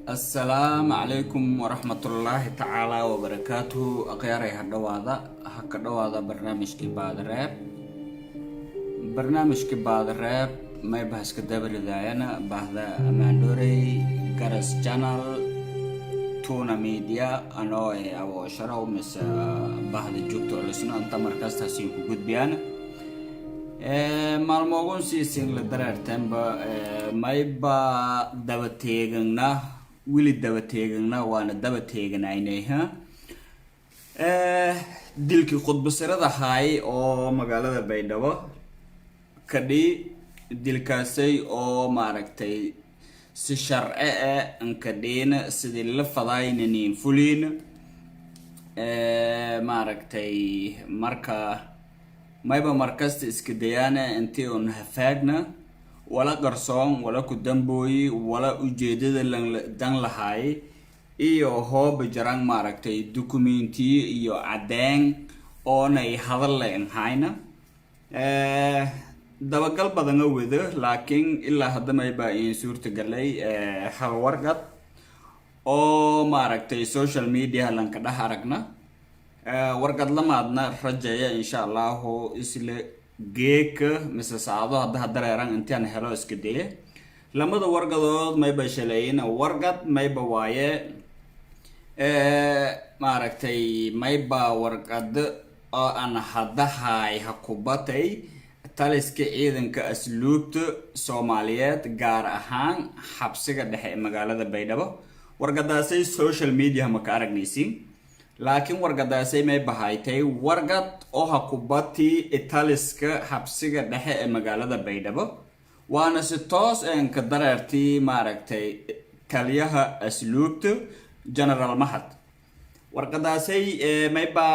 السلام عليكم ورحمة الله تعالى وبركاته. أقياري هكذا برنامج كباد الراب. برنامج كباد الراب ما يبحث كدبر داينا بعد أماندوري كارس channel تونا ميديا أنا أو شراو مس بعد جوكتو لسنا أنت مركز تسيب قد بيانا maalmogon siisin la dareerteenba mayba daba teeganna wili daba teeganna waana daba teeganaynayha dilkii khudbasirada haay oo magaalada Baydhabo kadhi dilkaasay oo maaragtay si sharci ah an kadheena sidii la fadaynayn fuliin maaragtay marka mayba markasta iska dayana intii on hafaagna wala qarsoon wala ku dambooyi wala ujeedada dan lahaay iyo hoob jarang maaragtay documenti iyo cadeen oonay hadal leen hayna dabagal badan wada laakiin ilaa hadda mayba in suurta galay hal warqad oo maaragtay social media lanka dhaharagna warqad lamaadna rajaya insha Allah isla geeka misasaado hadda dareeran intaan helo iska day lamada warqadood mayba shalayna warqad mayba waaye maaragtay mayba warqad oo aan hadda hay hakubatay taliska ciidanka asluubta Soomaaliyeed gaar ahaan xabsiga dhexe ee magaalada Baydhabo warqadaasay social media ma ka aragnaysiin laakiin warqadaasay may bahaytay warqad oo hakubati italiska xabsiga dhexe ee magaalada Baydhabo waana si toos aan ka dareertii maaragtay taliyaha asluubta General Mahad warqadaasay may ba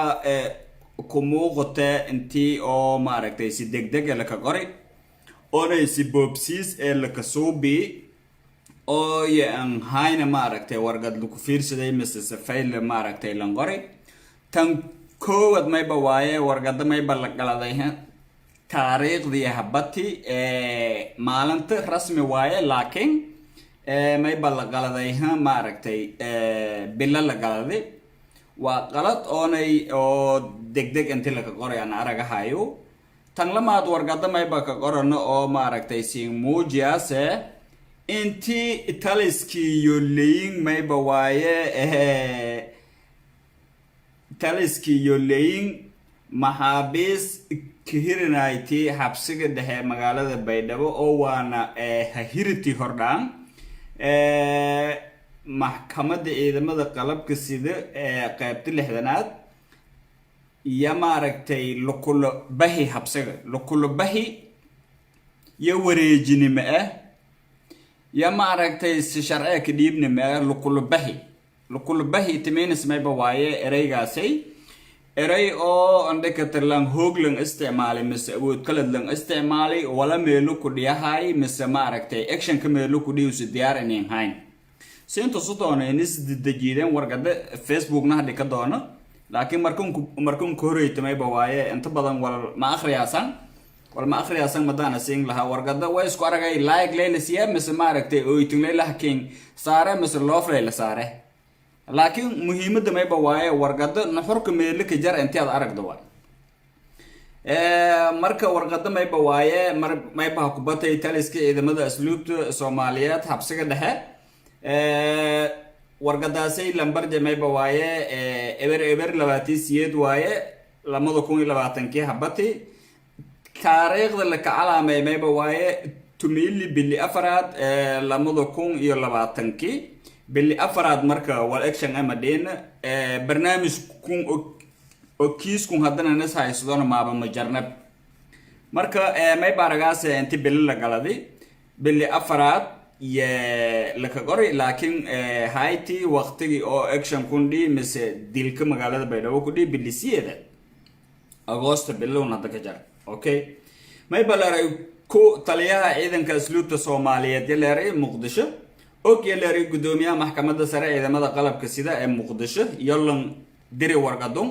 ku muuqata intii oo maaragtay si degdeg la ka qoray oo si boobsiis ee la ka suubi oo yaan hayna maaragtay warqad lagu fiirsaday mise fayl maaragtay langori tan koowad mayba waaye warqada mayba la galaday taariikhdii habati maalinta rasmi waaye laakiin mayba la galaday maaragtay bila la galaday waa qalad oo degdeg intii la ka qoray aan aragahayo tan lamaad warqada mayba ka qorano oo maaragtay si muujiyaase inti taliski yoleyin mayba waaye taliski yoleyin maxaabiis kahirinayti xabsiga dhexe magaalada Baydhabo oo waana hahiriti hordhaan maxkamadda ciidamada qalabka sida qaybta 6aad ya maaragtay lukulo bahi xabsiga lukulo bahi ya wareejinimo ya maaragtay si sharci ka dhiibna ma lukulo bahi timeens mayba waaye ereygaasay erey oo andaka talan hooglan isticmaalay mise awood kala lan isticmaalay wala meelo ku dhiyahay mise maaragtay action ka meelo ku dhiyuus diyaar inay hayn siinta sodonayna siddeedeen warqada Facebook-na hadii ka doono laakiin markuu koreeyay mayba waaye inta badan wal ma akhriyaasan والما أخري أصلاً مدانا سين لها ورقة ويس كوارجاي لايك ليلة سياب مثل ما ركتي ويتم ليلة كين صاره مثل لوف ليلة صاره لكن مهمة ما يبغى واي ورقة نحرك ملك جر أنت هذا أرك دوار مركا ورقة ما يبغى واي ما يبغى كوباتة إيطاليسك إذا مدى أسلوب سوماليات حبسك ده ورقة سي لمبرج ما يبغى واي إبر لباتي سيد واي لما تكون لباتن كي حبتي taariikhda la ka calaamay mayba waaye tumili bili afraad lamada kun iyo 20 bili afraad marka wal action ama deen barnaamij kun oo kiis kun hadana nas haysadona maaba majarnab marka mayba ragaas inta bili la galaday bili afraad ya la ka qoray laakiin hayti waqtigi oo action kun dhii mise dilka magaalada Baydhabo ku dhii bili 7 August bilowna dadka jar okay may balaray ku taliyaha ciidanka asluubta Soomaaliyeed yaleeray Muqdisho oo yaleeray gudoomiyaha maxkamadda sare ciidamada qalabka sida ee Muqdisho yolan diri warqadon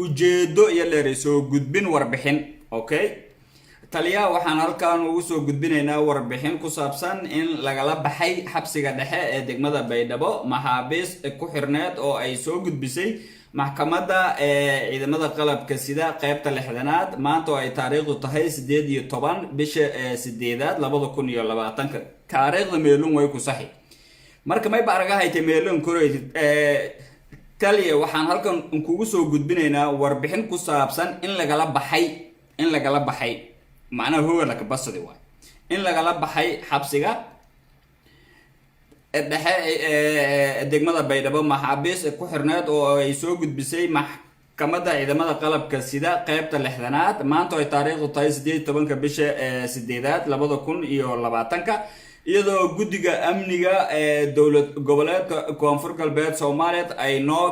ujeedo yaleeray soo gudbin warbixin okay taliyaha waxaan halkan ugu soo gudbinaynaa warbixin ku saabsan in lagala baxay xabsiga dhexe ee degmada Baydhabo maxaabiis ku xirneed oo ay soo gudbisay maxkamadda ciidamada qalabka sida qaybta 6aad maanta oo ay taariikhdu tahay 18 bisha 8aad 2020 taariikhda meelun way ku saxi marka may baaragahaytay meelun koreyd taliya waxaan halkan kugu soo gudbinaynaa warbixin ku saabsan in lagala baxay macnaha hooga la ka basadi waay in lagala baxay xabsiga dhexe degmada Baydhabo maxaabiis ku xirneed oo ay soo gudbisay maxkamadda ciidamada qalabka sida qaybta 6aad maanta oo ay taariikhdu tahay 18 bisha 8aad 2020 iyadoo guddiga amniga dowlad goboleedka Koonfur Galbeed Soomaaliyeed ay noo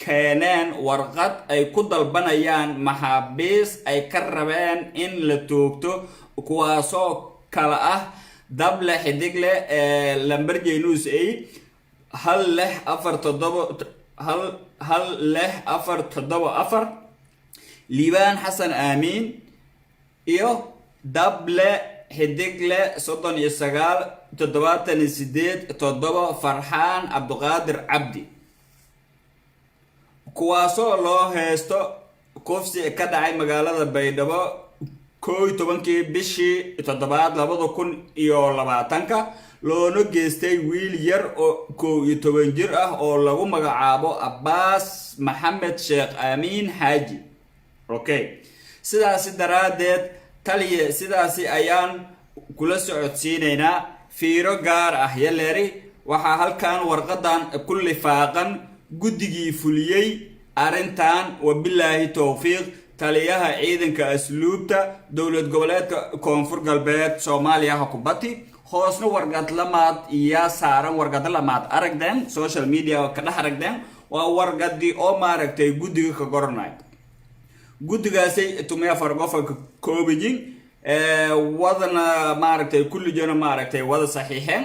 keeneen warqad ay ku dalbanayaan maxaabiis ay ka rabeen in la toogto kuwaasoo kala ah dable xidigle lambar jeenus ay 474 liibaan xasan aamin iyo dable xidigle 39 farxaan cabduqaadir cabdi kuwaasoo loo heesto kufsi ka dhacay magaalada Baydhabo 11 bishii 7aad 2020 loona geystay wiil yar oo 11 jir ah oo lagu magacaabo Abbas Maxamed Sheekh Aamin Xaaji okay sidaas daraadeed taliye sidaasi ayaan kula socodsiinaynaa fiiro gaar ah yaleeri waxa halkan warqadan ku lifaaqan guddigii fuliyay arintan wabillahi tawfiiq taliyaha ciidanka asluubta dowlad goboleedka Koonfur Galbeed Soomaaliya Hakubati hoosna warqad lamaad iyo saaran warqad lamaad aragden social media ka dhaxaragden waa warqadii oo maaragtay guddiga ka goranay guddigaasay tumaya farqofa koobijin wadana maaragtay kulli jana maaragtay wada saxiixeen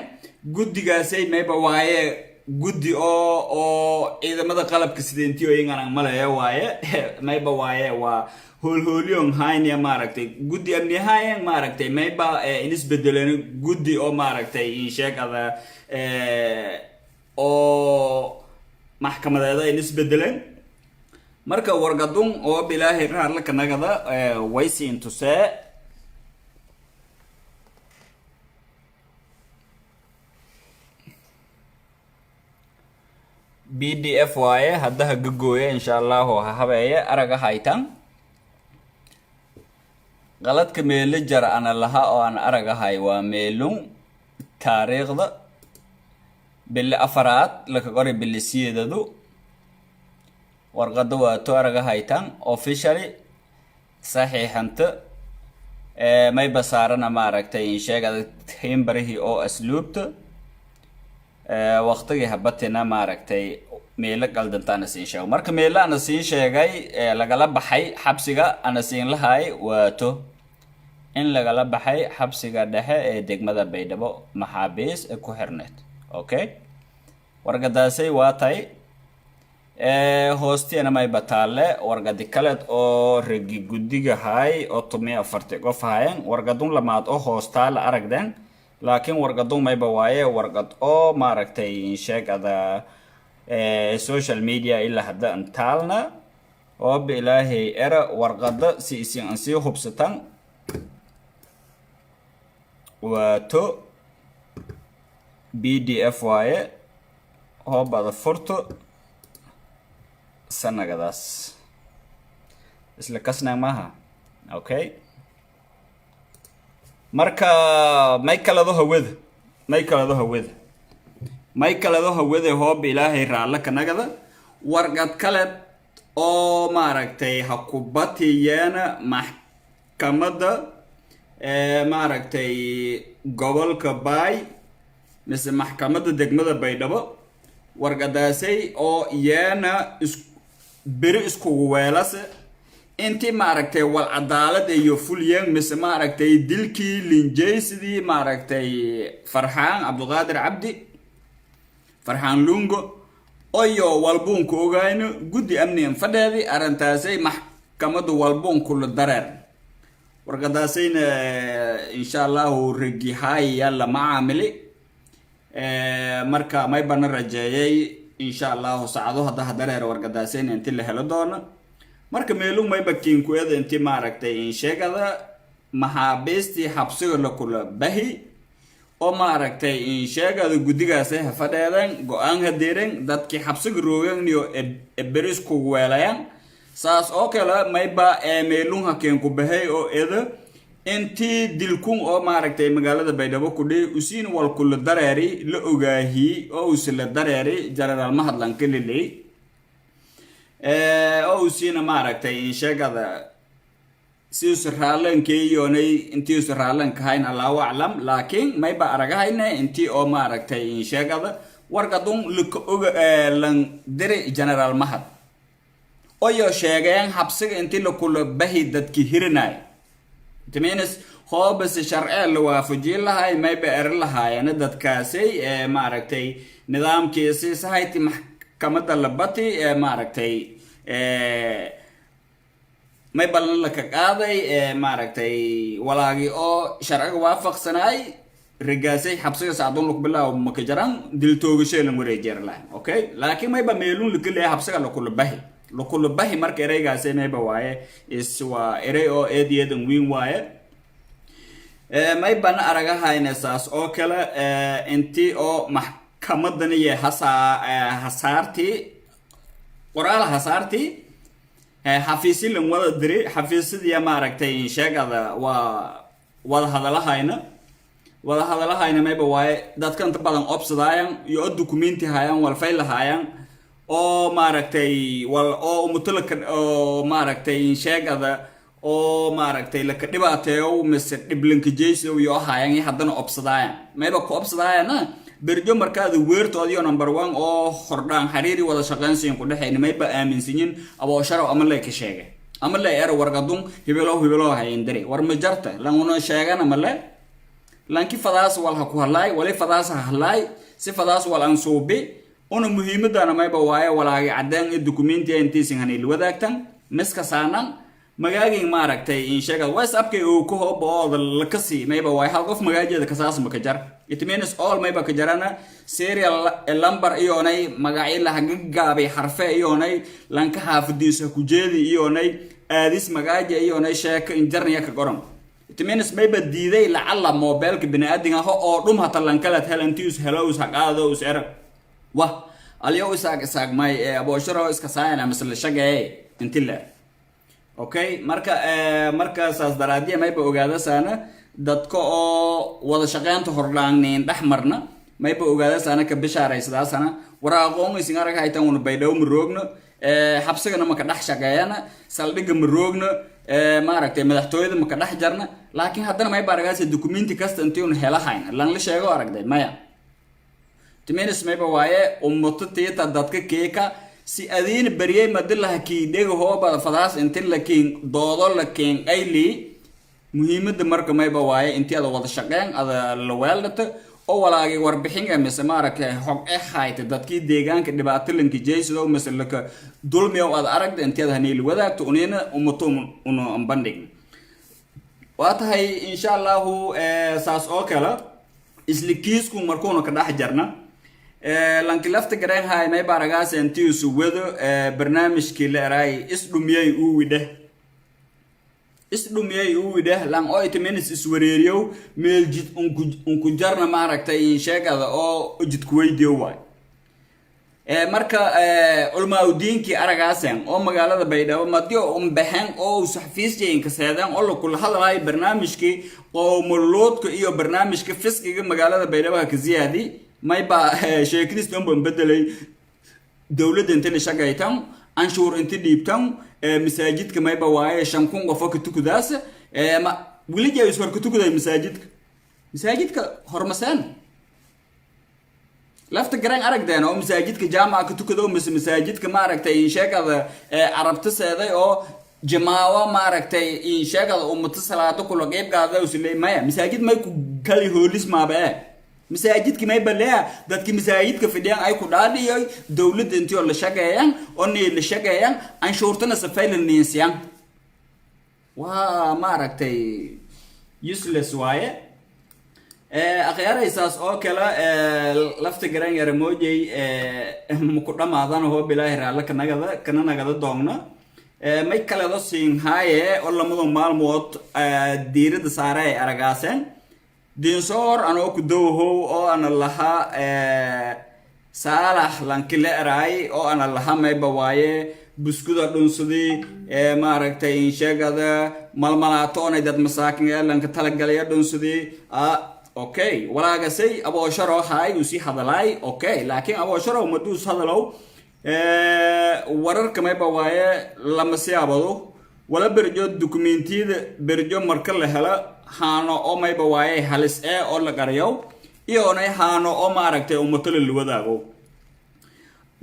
guddigaasay mayba waaye guddi oo ciidamada qalabka sideentiyo inaan malaya waaye mayba waaye waa hoolhooliyon hayniya maaragtay guddi amni hayan maaragtay mayba isbedeleen guddi oo maaragtay in sheegada oo maxkamadeeda isbedeleen marka warqadun oo bilaahi raar la kanagada way siin tusee PDF waaye hadda gagooye insha Allah ha habeeye araga haytan qaladka meel jar ana laha oo aan araga hay waa meelun taariikhda bil afaraad la ka qoray bil siyeedadu warqada waa to araga haytan officially saxiixanta may basaarana maaragtay in sheegada timbarihi oo asluubta waqtigii habatina maaragtay meelo qaldantaana siin sheego marka meelo ana siin sheegay lagala baxay xabsiga ana siin lahay waato in lagala baxay xabsiga dhexe ee degmada Baydhabo maxaabiis ku xirneed okay warqadaasay waatay hoostiina may bataale warqadi kale oo ragi guddiga hay oo 140 qof hayeen warqadun lamaad oo hoostaal aragden laakiin warqadun mayba waaye warqad oo maaragtay sheegada social media ila hadda antaalna oo bilaahi era warqada si aan si hubsatan waato PDF waaye oo bada furto sanagadas isla kasna maaha okay marka may kalado hawada hoob ilaahay raala kanagada warqad kale oo maaragtay hakubatiyana maxkamadda maaragtay gobolka Baay mise maxkamadda degmada Baydhabo warqadaasay oo iyana beri isku weelase intii maaragtay wal cadaalad iyo fuliyeen mise maaragtay dilkii linjaysidii maaragtay Farxaan Cabduqaadir Cabdi Farxaan Lungo oyo walbuun ku ogaayno guddi amnigan fadheedi arintaasay maxkamaddu walbuun kula dareer warqadaasayna insha allahu ragihaay yalla macaamili marka may bana rajeeyay insha allahu saacado hadda dareer warqadaasayna intii la helo doono marka meelu may bakiin ku eed intii maaragtay in sheegada maxaabiistii xabsiga la kula bahi oo maaragtay in sheegada gudigaas ay fadheedan go'aan hadeeran dadkii xabsiga roogan iyo beris ku weelayaan saas oo kale mayba meelun hakeen ku bahay oo eeda intii dilkun oo maaragtay magaalada Baydhabo ku dhig usiin wal kula dareeri la ogaahi oo usila dareeri General Mahadlan Kelile oo usiina maaragtay in sheegada si usraalan keeyonay intii usraalan kahayn Allahu a'lam laakiin mayba aragahayna intii oo maaragtay in sheegada warqadun oga lan dire General Mahad oo sheegeen xabsiga intii la kula bahi dadkii hirinay تمينس هو بس شرع اللي وافجين لها ما يبقر لها يعني dadkaasi maaragtay nidaamkiisa sahayti maxkamadda labati maaragtay ما يبلن لك قاضي maaragtay walaagi oo sharciga waafaqsanay rigaasay xabsiga saadon lug bilaa ma ka jaran dil toogashay la wareejir la okay laakiin ma yba meelun lug leeyahay xabsiga la kula bahi marka ereygaasay ma yba waaye iswa erey oo eedeedan weyn waaye ma yba aragahayna saas oo kale intii oo maxkamadan iyo hasaarti qoraal hasaarti xafiisin lan wada diri xafiisidii maaragtay in sheegada waa wada hadalahayna mayba waaye dadkan inta badan obsadaayan iyo dokumenti hayaan wal fayl hayaan oo maaragtay wal oo mutlaka oo maaragtay in sheegada oo maaragtay la ka dhibaateeyo mise dhiblanka jeeso iyo hayaan haddana obsadaayan mayba ku obsadaayana berjo markaada weertoodiyo number 1 oo hordaan xariiri wada shaqeynsiin ku dhaxayn mayba aaminsiin abo sharaw ama la ka sheegay ama la yar warqadun hibelo hayn dare war ma jarta lan una sheegana ma la lanki fadaas wal ha ku halay wali fadaas ha halay si fadaas wal aan suubi una muhiimadana mayba waaye walaagi cadaan ee dokumenti intiisin hanay wadaagtan miska saanan magaagin maaragtay in sheegad WhatsApp-ka oo ku hoobo la kasi mayba way hal qof magaajeeda ka saas ma ka jar it means all mayba ka jarana serial number iyonay magaci la gaabay xarfe iyonay lanka xaafadiisa ku jeedi iyonay aadis magaaje iyonay sheeka in jarniya ka qoran it means mayba diiday lacala mobilka bini'aadinga oo dhum hata lankala helantiis hello saqaado usar wa aliyo isaag may abosharo iska saayana misal shaqay intila okay marka saas daraadiya mayba ogaada saana dadka oo wada shaqeynta hordhaaneen dhaxmarna mayba ogaada saana ka bishaaraysadaasana waraaqoon isin arag haytan uu Baydhabo maroogno xabsigana ma ka dhax shaqeeyana saldhiga maroogno maaragtay madaxtooyada ma ka dhax jarna laakiin haddana mayba aragaas dokumenti kasta intii uu helahayn lan la sheego aragday maya timenis mayba waaye ummato tiita dadka keeka si adin bariyay madallaha ki deego hooba fadaas intii laakiin doodo laakiin ayli muhiimada marka mayba waaye intii aad wada shaqeyn aad la weeldato oo walaagi warbixin mise maaragtay xog hayta dadkii deegaanka dhibaato lanki jeeyso misalka dulmiyo aad aragda intii aad haneel wadaagto unina ummato unu bandhig waatahay insha Allah saas oo kala isla kiisku markoona ka dhax jarna lanki lafta gareen hay may baragaas intii soo wado barnaamijkii la raay isdhumiyay uu wida lan oo itimenis iswareeriyo meel jid unku jarna maaragtay sheegada oo jidku weydiyo waay marka ulmaawdiinki aragaasan oo magaalada Baydhabo madiyo baxan oo saxafiisjeen ka saadaan oo kula hadalay barnaamijkii oo muluudka iyo barnaamijka fiskiga magaalada Baydhabo ka ziyaadi mayba sheekadiis dhanba bedelay dawladda inta la shaqaytan anshuur inta dhiibtan masaajidka mayba waaye 5,000 qof ka tukudaas ma wili jay soo ka tukuday masaajidka hormasaan lafta garan aragdeen oo masaajidka jaamaca ka tukado masaajidka maaragtay in sheegada arabta seeday oo jamaawa maaragtay in sheegada ummata salaado kula qeyb qaada oo silay maya masaajid may ku kali hoolis maaba masaajidka may balaa dadkii masaajidka fidiyaan ay ku dhaadhiyay dawladda intii la shaqeeyaan oo la shaqeeyaan anshuurtana safaylan niisiyaan وماركتي useless وايه akhyaaraysaas oo kale lafta garan yar moojay muku dhamaadana hoo bilaahi raala kana nagada doogna may kale do siin haaye oo lamada maalmood diirada saaray aragaaseen dinsoor anoo ku dowhow oo ana laha saalax lankile eray oo ana laha mayba waaye buskuda dhunsadii maaragtay insheegada malmalaatoonay dad masaakin lanka talagalaya dhunsadii okay walaagasay aboosharo hay usi hadalay okay laakiin aboosharo madus hadalow wararka mayba waaye lama siyaabado wala berjo dokumentiyada berjo marka la helo haano oo mayba waaye halis oo la qariyo iyo onay haano oo maaragtay ummato la wadaago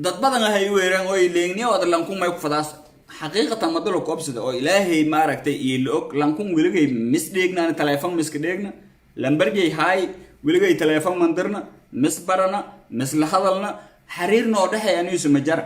dad badan ay weeraan oo ileegni oo lankun may ku fadaas xaqiiqatan madalo koobsada oo ilaahay maaragtay iyo og lankun wiligay misdheegnaan telefoon miska dheegna lambarjay hay wiligay telefoon mandarna misbarana misla hadalna xiriir noo dhaxay aniisu majar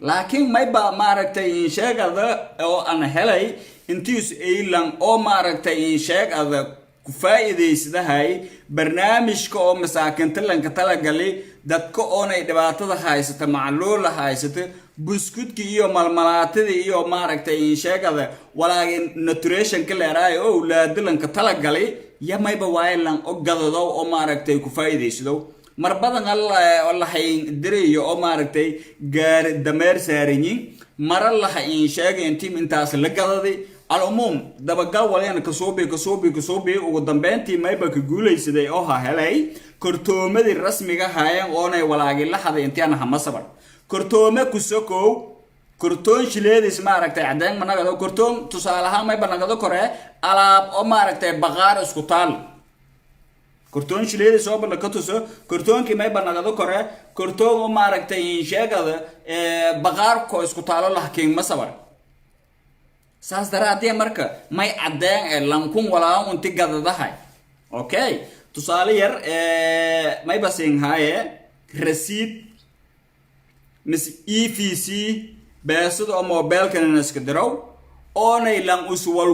laakiin may ba maaragtay in sheegada oo aan helay intiis eelan oo maaragtay in sheegada ku faa'iideysadahay barnaamijka oo masaakinta lanka talagalay dadka oonay dhibaatada haysata macluul haysata buskudki iyo malmalaatida iyo maaragtay in sheegada walaagin nutrition ka leeray oo laadilanka talagalay yamayba waayelan oo gadado oo maaragtay ku faa'iideysado mar badan Allah hayn diriyo oo maaragtay gaar dameer saarinyin mar Allah in sheegay intii intaas la gadaday al-umum dabagal walayna kasoobi ugu dambeyntii mayba ka guuleysaday oo helay kortoomadii rasmiga haayeen oonay walaagi la haday intaan hama sabar kortoome ku sokow kortoon shileedis maaragtay cadeen managado kortoon tusaalaha mayba nagado kore alaab oo maaragtay baqaar isku taal kortoon shileedis oo bal ka tuso kortoonkii mayba nagado kore kortoon oo maaragtay sheegada baqaar ko isku taalo laakiin ma sabar saas daraadii marka may cadeen lankun walaa unti gadadahay okay tusaale yar may basin haaye receipt mis EVC beesada oo mobilkan iska diraw oonay lan uswal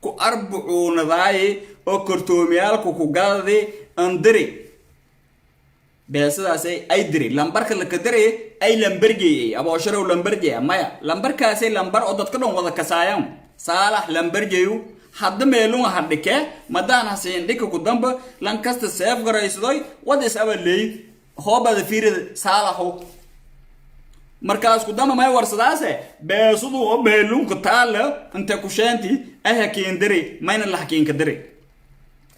ku arbuunadaay oo kortoomiyaalku ku gadadi andiri beesadaas ay diri lambarka la kadiri ay lambargeeyay aboosharo lambargeey maya lambarkaas ay lambar oo dadka dhan wada kasaayaan saalax lambargeeyu hadda meelun hadhike madaan haseen dhika ku damba lan kasta save garaysaday wad is abalay hoobada fiirida saalaxo markaas ku damba may warsadaas beesadu oo meelun ku taala inta ku sheenti ay hakeen diri mayna la hakeen ka diri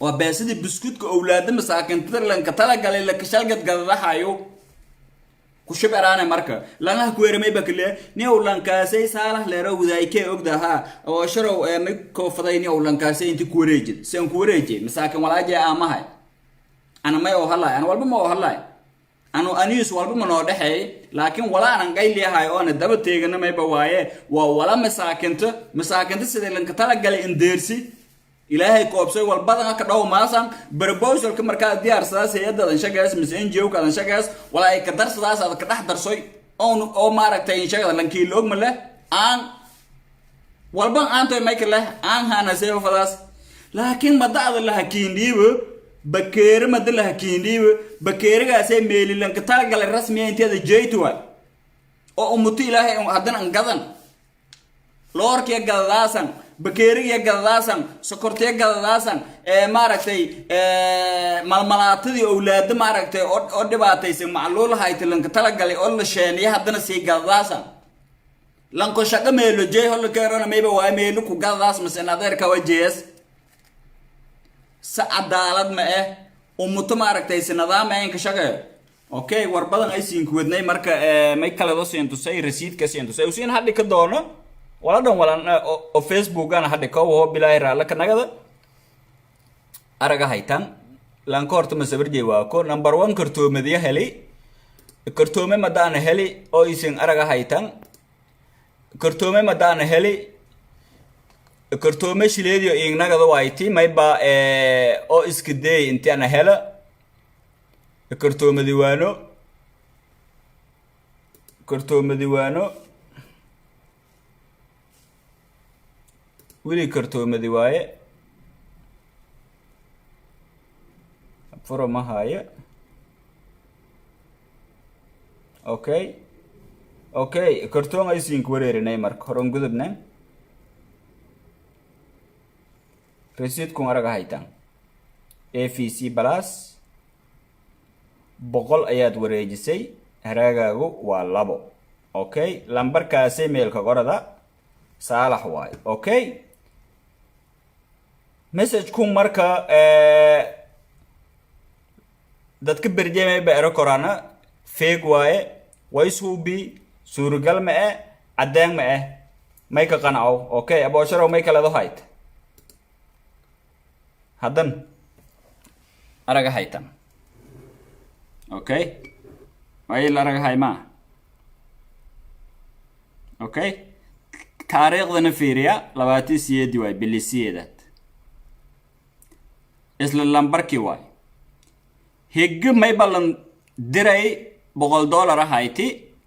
وباسدي بسكوت كأولاد مساكن ترلن كتلاقي لك شلقت قدرها كشب أرانا مركا لانها كويرمي بكله نيو لانكاسي صالح لرو ذايكي أقدها أو شرو مكو فضايني أو لانكاسي انت كوريجي سين كوريجي مساكن ولا جاء أماهاي أنا ما يوهلاي أنا والبا ما يوهلاي أنا أنيس والبا ما نودحي لكن ولا أنا قايل لي هاي أنا دبت تيجنا ما يبوايه ولا مساكنت سيد لانكتلاقي انديرسي إلهي كوبسي والبدن كدو ماسان بربوش الكمركا ديار سداس يدا شغاس مسين جو كان شغاس ولا يقدر سداس هذا كدح درسوي او ماركتين شغل لانكي لوغ مله ان والبن انتو مايكله ان هانا سيو فداس لكن ما دعد الله كينديب بكير ما دله كينديب بكيرغاسي ميلي لانك تاغل الرسمي انت جيتوا او امتي الهي هدن انغدن لوركي غداسن بكيري قداسن سكرتي قداسن ماركتي مالمالاتدي اولاد ماركتي او دباتيس معلول هايت لنك تلغلي او لشيني هدنا سي قداسن لانكو شقه ميلو جي هول كيرنا ميبا واي ميلو كو قداس مسنا ديركا وجيس سعدالد ما امتو ماركتي سنظام انك شقه اوكي وربدن اي سين كودني marka may kala do siinto say receipt ka siinto say usiin hadii ka doono wala dhan wala oo Facebook ana hadda ka woo bilaa raala ka nagada araga haytan lan koorto ma sabirjay waa ko number 1 kartoomadiya helay kartoome madana helay oo isin araga haytan kartoome madana helay kartoome shileediyo in nagada waaytii may ba oo iska day intii ana hela kartoomadi waano wili kartoomadi waaye furo ma haya okay kartoon ay siin ku wareerinay marka horan gudubna receipt kun araga haytan AVC plus 100 ayaad wareejisay haraagaagu waa 2 okay lambarkaas emailka qorada saalax waay okay message kun marka dadka berjemay ba ero korana fake waaye waysuubi suuragal ma cadaan ma may ka qanaco okay abosharo may kala hayt hadan araga haytan okay way la araga hayma okay taariikhdana fiiriya 28 way bilisiyeedad isla lambarkii way higg may balan diray $100 hayti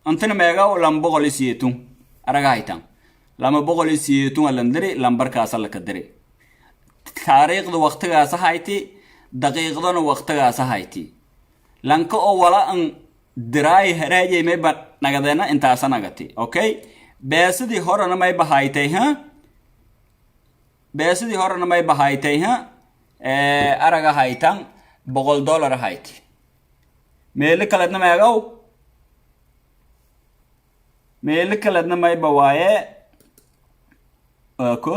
antana meega $100 araga haytan $200 alan diri lambarkaas la ka diri taariikhda waqtigaas hayti daqiiqadana waqtigaas hayti lanka oo wala an diray haraajay may ba nagadena intaas nagati okay beesadii horana may bahaytay araga haytan $100 hayti meel kaleedna meegaw meel kaleedna may bawaaye ako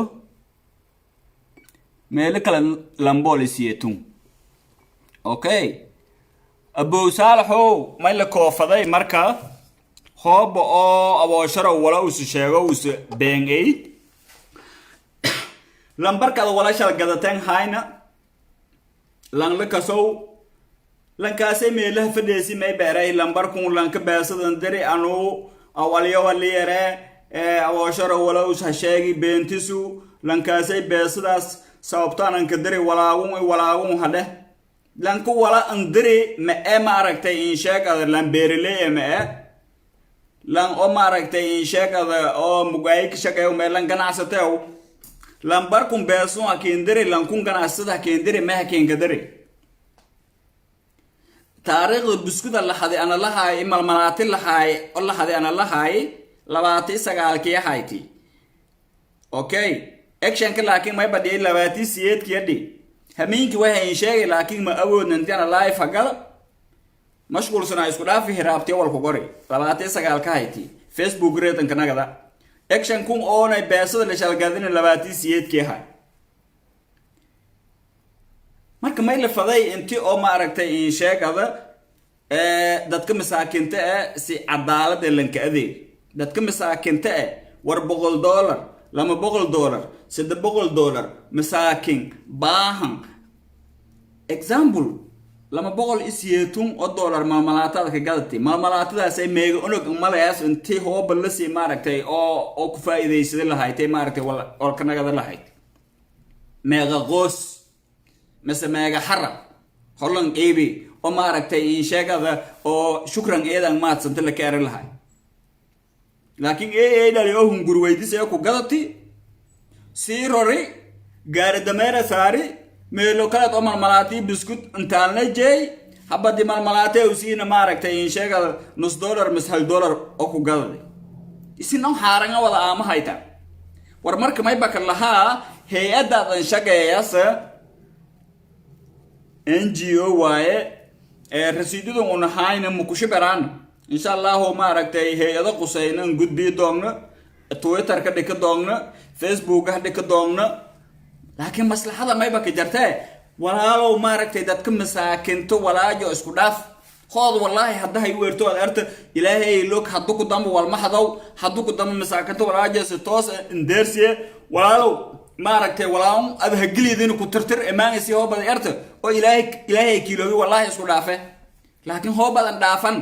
meel kale lambolisiyetun okay abu salaxo may la koofaday marka hooba oo aboosharo wala uu sheego uu beengay lambarkada wala shal gadateen hayna lan la kasow lan kaasay meelaha fadheesi may beeray lambarkun lan ka beesadan diri anu awaliyo waliyare aboosharo wala uu sheegi beentisu lan kaasay beesadaas sababtaan ka diri walaagun hade lan ku wala andiri ma ma aragtay in sheegada lan beerley ma lan oo ma aragtay in sheegada oo mugay ka shaqeeyo meelan ganacsateeyo lambar kun beeso akindiri lan kun ganacsada akindiri ma akindiri taariikhda buskuda la haday ana la hay malmalaati la hay oo la haday ana la hay 29 kii hayti okay action ka laakiin may badiyay 28 kiyadi hameenki waxay sheegay laakiin ma awoodna intaan live hagal mashquul sana isku dhaafi hiraabtay wal ku qori 29 ka hayti Facebook reedan kana gada action kun oonay beesada la shalgadin 28 kii hay marka may la faday intii oo ma aragtay in sheegada dadka masaakinta si cadaalad lanka adeeg dadka masaakinta war $100 $200 $700 masaakin baahan example $200 malmalaatada ka gadatay malmalaatadaas ay meega unog malayaas intii hooba la sii maaragtay oo ku faa'iideysaday lahaaytay maaragtay wal ka nagada lahayd meega qoos meega xarab holan eebi oo maaragtay in sheegada oo shukran eedan maadsanta la kaarin lahay laakiin dhali oo hungur weydiisay ku gadati sirori gaari dameera saari meelo kala oo malmalaati biskut intaan jay habadi malmalaati oo siina maaragtay in sheegada $1 mis $1 oo ku gaday isina haaranga wada ama hayta war marka may bakar lahaa hay'adadan shaqeeyasa NGO waaye rasiidadu una hayna mukushibaraan insha Allah ma aragtay hay'ado qusaynan gudbi doogna Twitter ka dhika doogna Facebook ka dhika doogna laakiin maslaxada may ba ka jartay walaalow ma aragtay dadka masaakinto walaajo isku dhaaf qood wallahi hadda hay weerto arta ilaahay look haddu ku dambo wal mahadaw haddu ku dambo masaakinto walaajo si toos indeersiye walaalow ما ركتي ولاهم أذا هجلي ذينو كترتر إيمان سي هو بدأ يرتر أو إلهي كيلوي والله يسكو دافع لكن هو بدأ دافن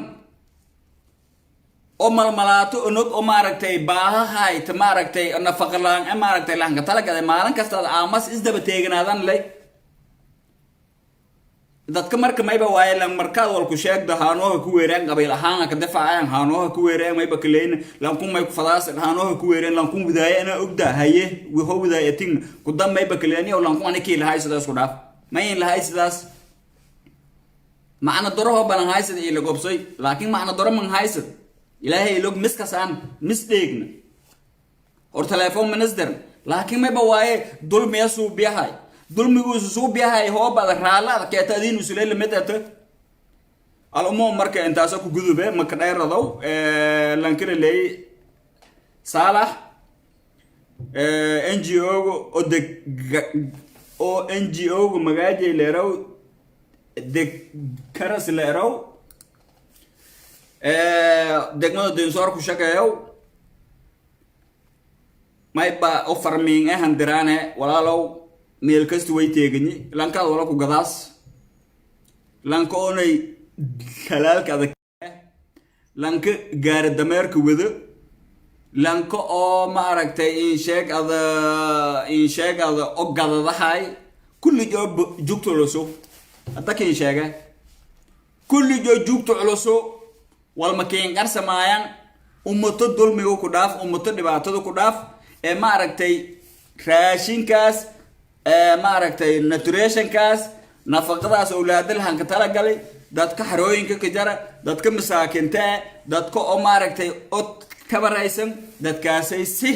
أو ملاتو أنوك أو ما ركتي باها هاي تما ركتي أنا فقر لان أما ركتي لان كتلا كذا ما لان كستاد آمس إزدا بتيجن هذا لي dadka marka mayba waaye lan markaad walku sheegda haanooha ku weereen qabiil ahaan ka dafacayaan haanooha ku weereen mayba kaleyn lan kun may ku fadaas haanooha ku weereen lan kun widaaya ana ogda haye waxa widaayatin ku dam mayba kaleyn oo lan kun aniki lahay sidaas ku dhaaf mayin lahay sidaas macna doro balan haysad ila gobsoy laakiin macna doro man haysad ilaahay log miskasaan misdeegna or telefoon minister laakiin mayba waaye dulmiya suu biyahay dulmigu suu biyahay hooba raalaad keetadiin usulay lamidata al-umum marka intaas ku gudube marka dheeradow lankire leey Salah NGO o NGO magaaje leeraw de karas leeraw degmada Dinsoor ku shaqeeyo mayba oo farming handirane walaalow meel kasta way teegani lankaad wala ku gadaas lanka oonay kalaalka adag lanka gaar dameerka wada lanka oo ma aragtay in sheeg ada ogadadahay kulli job jugto loso atakin sheega kulli jugto loso wal makeen qarsamayaan ummato dulmiga ku dhaaf ummato dhibaatada ku dhaaf ee ma aragtay raashinkaas ma aragtay nutritionkaas nafaqadaas awlaadal hanka tala galay dadka xarooyinka ka jara dadka masaakinta dadka oo ma aragtay od kabaraysan dadkaasay si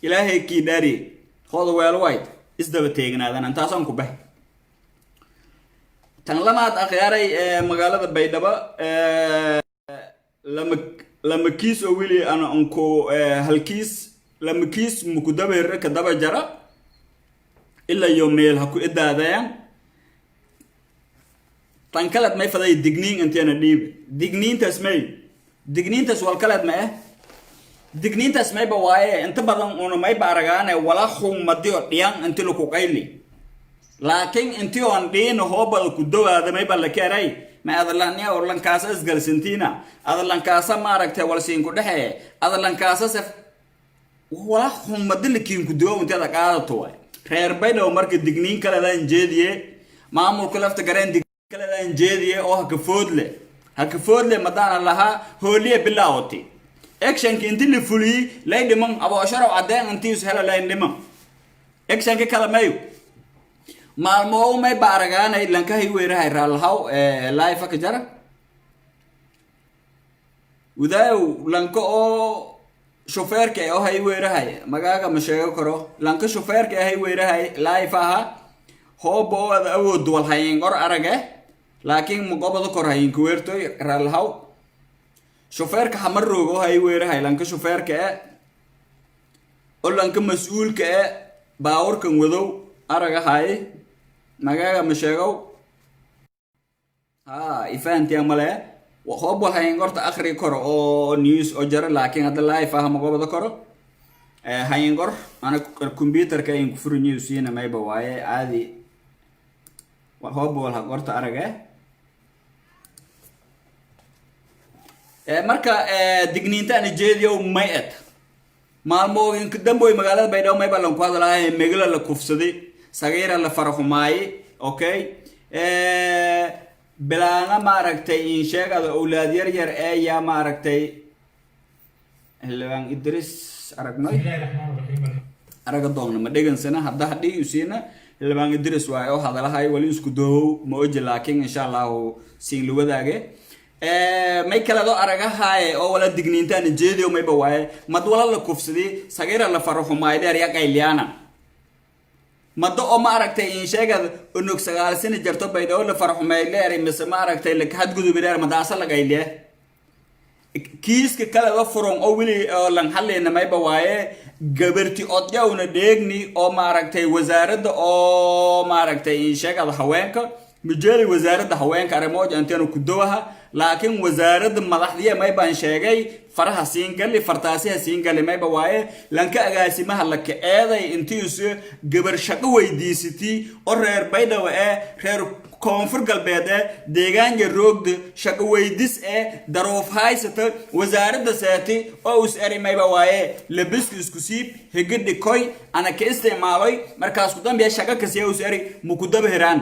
ilaahay ki dhaari qod weel wayd isdaba teegnaadan intaasan ku bah tan lamaad akhyaaray magaalada Baydhabo lama kiis oo wili ana anko halkiis lama kiis muku dabeer ka daba jara illa yomeel ha ku idaadayaan tan kala may faday digniin inteena dhiib digniintaas wal kala ma digniintaas may ba waaye inta badan oo may baaragaan wala xumadiyo dhiyaan inta lu ku qayli laakiin intii on dhiin hoobal ku dawaada may bal keenay ma adalaaniya oo lankaas isgalsantiina adalankaas ma aragtay wal siin ku dhaxee adalankaas saf wala xumadilkiin ku dawo inta qaadato way reer Baydhabo marka digniin kala daan jeediye maamulka lafta gareen digniin kala daan jeediye oo haka foodle madana laha hooliye bilaawti action kinti li fuli lay dhiman abo sharaw cadeen intii hela lay dhiman action kala mayo maalmo may baaragaanay lankahay weerahay raalhaw live ka jara وداو لانكو شوفير كي او هاي ويرهاي مغاغا مشيغو كرو لانكو شوفير كي هاي ويرهاي لايفاها هو بو او دول هاين غور ارغه لكن مقبض كور هاين كويرتو رالهاو شوفير كحمروغو هاي ويرهاي لانكو شوفير كي او لانكو مسؤول كي باور كن ودو ارغه هاي مغاغا مشيغو إفانتي أمله وخوب هاين قرط آخر كرو أو نيوز أو جرى لكن هذا لا يفهم قبض كرو هاين قر أنا الكمبيوتر كاين كفر نيوز هنا ما يبواي عادي وخوب ولا قرط أرجع مركا دقنين تاني جديو ميت مالمو إن قدام بوي مقالات بيداو ما يبلون قاضي لا مقلة لكوفسدي صغيرة لفرح ماي أوكي بلانا ما ركتي إن شاء الله أولاد يرجر يا ما ركتي اللي إدريس أركناي أرك الضمن ما دقن سنة هذا هدي يسينا اللي إدريس وايو هذا له هاي ولي نسكدو موجل لكن إن شاء الله سين لو ذاك ما يكلا دو أرجع هاي أو ولا دقنين تاني جدي وما يبواي ما دولا لكوفسدي صغيرة لفرح ماي ده ريا كايليانا ما دو ما ركتي إن شاء الله إنك سجال سنة جرتوا بيداو لفرح ما يلير مس ما ركتي لك هاد جذو بدار ما داسل لقايليه كيس كلا وفرون أولي لان حل إنما يبواي جبرتي أطيا وندقني أو ما ركتي وزارة أو ما ركتي إن شاء الله هواك مجالي وزارة هواك أرموج أنتينو كدوها لكن وزارة ملاحظية ما يبان شيء فرها سينجل فرتاسيها سينجل ما يبواي لانك أجاسي ما هلك هذا انتيوس جبر شقوي دي سيتي أورير بيدا رير كونفر قلبيدا ديجان جروج شقوي ديس دروف هاي ست وزارة دساتي أو سأري ما يبواي لبس كسكسيب هجد كوي أنا كاستعمالي مركز قدام بيا شقة كسيه وسأري مكتوب هران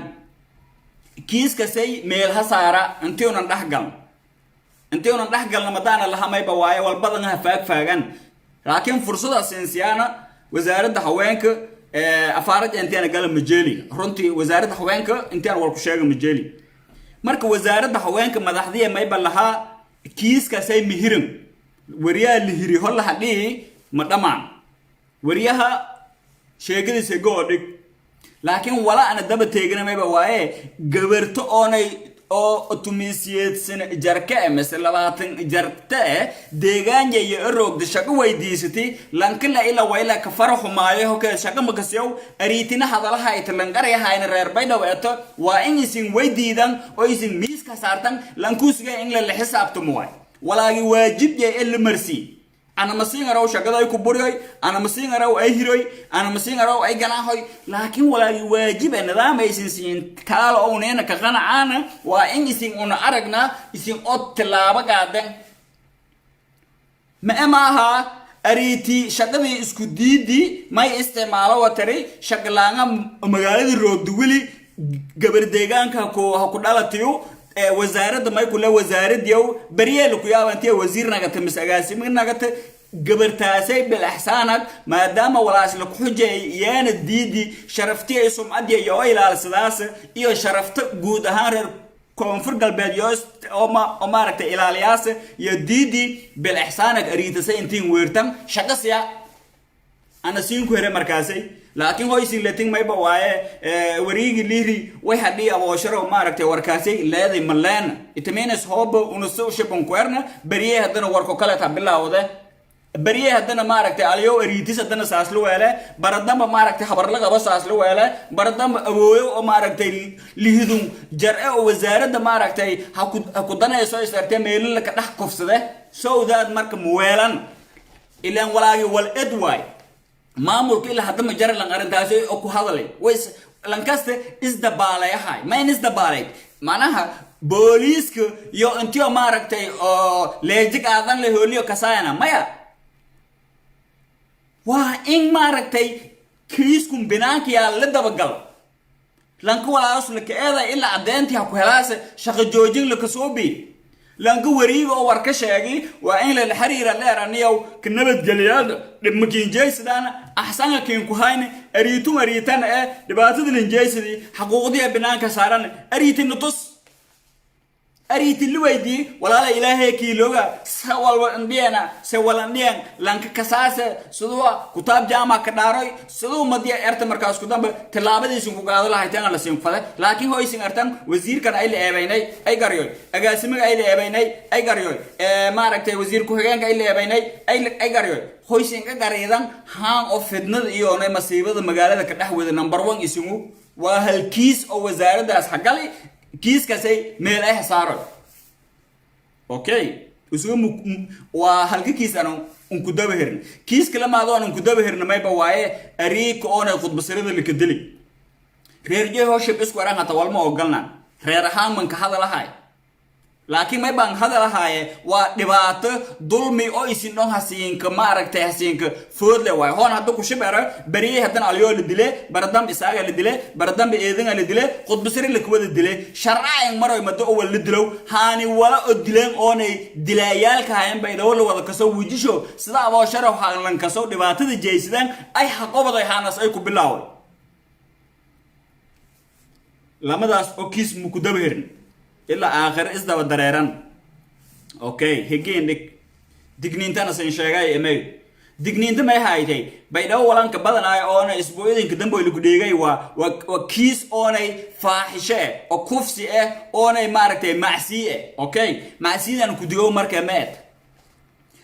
كيس كسي ميل هسارة انتي ونندحقل انتي ونندحقل نمدانا لها مايبا وايا والبضنها فاقان لكن فرصة سينسيانا وزارة حوينك أفارج انتي أنا قال مجالي رنتي وزارة حوينك انتي أنا والكشاق مجالي مرك وزارة حوينك مدحدية مايبا لها كيس كسي مهرم وريا اللي هري هلا حديه مدمان وريها شيء سيقولك لكن ولا أنا دب تيجنا ما يبغى قبرت أو تميسيت سن جركة مثل لبعضن جركة ديجان يروق دشاق ويديستي لكن لا إلا ويلا كفره مايه هو كشاق مكسيو أريتنا هذا لها يتلنقر يهاين الرير بيدا وقته وإن يسين ويديدان أو يسين ميس كسارتن لانكوس جا إنجل اللي حساب تموي ولا يواجب جا إلا مرسي أنا مسين أراو شغلة يكبري أنا مسين أراو أي هيروي أنا مسين أراو أي جناحي لكن ولا يواجب أن ذا ما يسين كال أو نينا كغنا أنا وإن يسين أنا أرجنا يسين أطلع بقعدن ما أريتي شغلة إسكودي ما يستعمله وتري شغلنا مقالة الرود ولي قبل ديجان كهكو دالتيو وزارة ما يقول وزارة ديو بريء لك يا أنتي وزير نقطة مسأجاسي من نقطة قبل تاسي بالإحسانات ما دام ولاش لك حجة يان الديدي شرفتي اسم أدي يويل على السلاسة إيو شرفت جود هانر كونفر قلبي يوست أو ما ركت إلى الياسة يديدي بالإحسانات أريد سينتين ويرتم شخص يا أنا سينكو هري مركزي لكن هو يصير لتين ما يبغى وريجي ليري ويحدي أبو أشرو ما ركت وركاسي لا ذي ملان إتمنى صحاب ونسوا شبون كورنا بريه هذنا وركو كلا تبلا وده بريه هذنا ما ركت عليو ريتيس هذنا ساسلو ولا بردنا ما ركت خبر لك بس ساسلو ولا بردنا أبوه ما ركت ليهدم جرأة وزارة ما ركت هكودنا يسوي سرتين ميل لك نحكف سده سو ذات مرك مويلان إلا ولا والإدواي ما ممكن إلا هذا مجرد لانغارن تاسي أكو هذا لي ويس لانكاسته إز دبالة يا هاي ما إنس دبالة معناها بوليسك يو أنتيو ما ركتي ليجيك آذان لهوليو كساينا ما يا وإن ما ركتي كريسكم بناك يا لدى بقل لانكو ولا أصل لك إذا إلا عدينتي هكو هلاسة شغل جوجين لك صوبي لانكو وريغ أو وركشاقي وإن للحريرة اللي رانيو كنبت جلياد لما كين جايس دانا أحسن كين كوهاين أريتو أريتان لباتد الانجايس دي حقوق دي بنانك ساران أريتن نطس أريت اللي ويدي ولا لا إله كي لغة سوال أنديان لانك كساسة سدوا كتاب جامع كداري سدوا مديا إرت مركز كتاب تلابد يسون كقاعد الله هيتان على سين فله لكن هو يسين إرتان وزير كان أي أبيناي أي قريوي أجاسمك أي أبيناي أي قريوي ما ركت وزير كهجان أي أبيناي أي قريوي هو يسين كقريدان هان أفدنا يونا مسيبة المجال ذا كده هو النمبر 1 يسمو وهالكيس أو وزارة داس حقالي كيس كسي ميل أي حصارة أوكي وسوي وهالك كيس أنا أنكده بهرن كيس كلام هذا أنا أنكده بهرن ما يبغى أريك أنا خد بصيرة اللي كدلي ريرجي هو شيء بس كوران هتوال ما وقلنا ريرهان من كهذا لهاي لكن ما يبان هذا لهاي ودبات ظلمي أو يسنون هسين كمارك تهسين كفود لواي هون هذا كوشي بريه هذا عليو الدلة بردم إساق الدلة بردم بإذن الدلة خد بصير لك ود الدلة شرعين مرة يمدو أول الدلو هاني ولا الدلين أوني دلايال كهاين بيدور ولا كسو وجيشو سدا أبو شرف حالن كسو دبات الجيسدان أي حقوبة ضي حانس أي كبلاوي لما داس أكيس مكدبهرن إلا آخر إذا ودريران أوكي هجين دقنين تنا سنشاعي إمي دقنين تما هاي بيدا ولان كبدنا أنا أسبوعين كدم بقول كديجي وكيس أنا فاحشة أو كفسي أنا ماركة معسية أوكي معسية أنا كديو ماركة مات